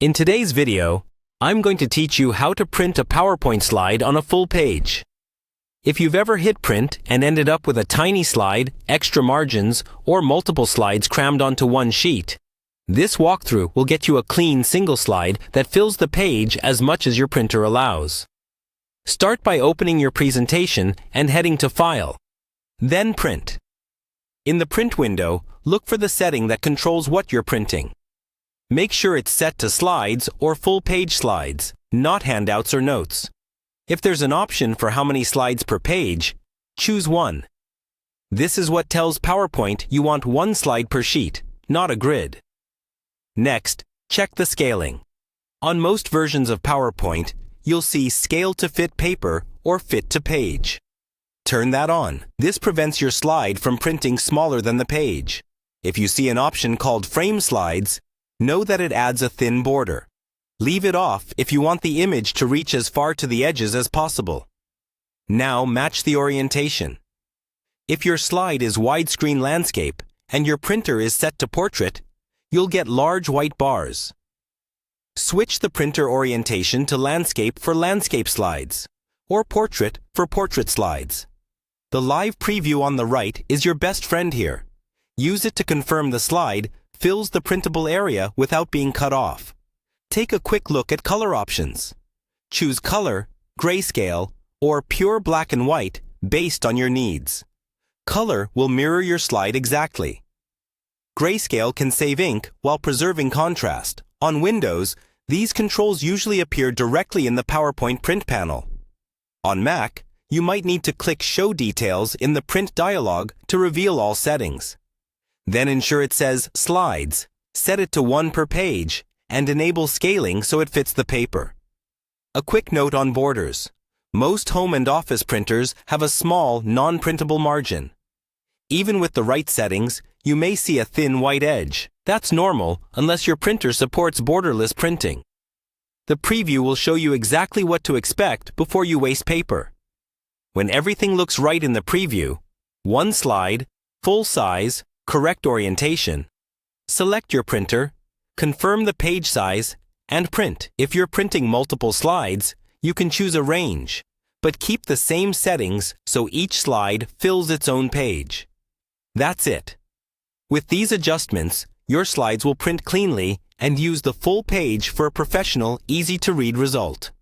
In today's video, I'm going to teach you how to print a PowerPoint slide on a full page. If you've ever hit print and ended up with a tiny slide, extra margins, or multiple slides crammed onto one sheet, this walkthrough will get you a clean single slide that fills the page as much as your printer allows. Start by opening your presentation and heading to File. Then Print. In the Print window, look for the setting that controls what you're printing. Make sure it's set to slides or full-page slides, not handouts or notes. If there's an option for how many slides per page, choose one. This is what tells PowerPoint you want one slide per sheet, not a grid. Next, check the scaling. On most versions of PowerPoint, you'll see Scale to Fit Paper or Fit to Page. Turn that on. This prevents your slide from printing smaller than the page. If you see an option called Frame Slides, know that it adds a thin border. Leave it off if you want the image to reach as far to the edges as possible. Now match the orientation. If your slide is widescreen landscape and your printer is set to portrait, you'll get large white bars. Switch the printer orientation to landscape for landscape slides, or portrait for portrait slides. The live preview on the right is your best friend here. Use it to confirm the slide fills the printable area without being cut off. Take a quick look at color options. Choose color, grayscale, or pure black and white based on your needs. Color will mirror your slide exactly. Grayscale can save ink while preserving contrast. On Windows, these controls usually appear directly in the PowerPoint print panel. On Mac, you might need to click Show Details in the print dialog to reveal all settings. Then ensure it says Slides, set it to 1 per page, and enable scaling so it fits the paper. A quick note on borders. Most home and office printers have a small, non-printable margin. Even with the right settings, you may see a thin white edge. That's normal unless your printer supports borderless printing. The preview will show you exactly what to expect before you waste paper. When everything looks right in the preview, one slide, full size, correct orientation, select your printer, confirm the page size, and print. If you're printing multiple slides, you can choose a range, but keep the same settings so each slide fills its own page. That's it. With these adjustments, your slides will print cleanly and use the full page for a professional, easy-to-read result.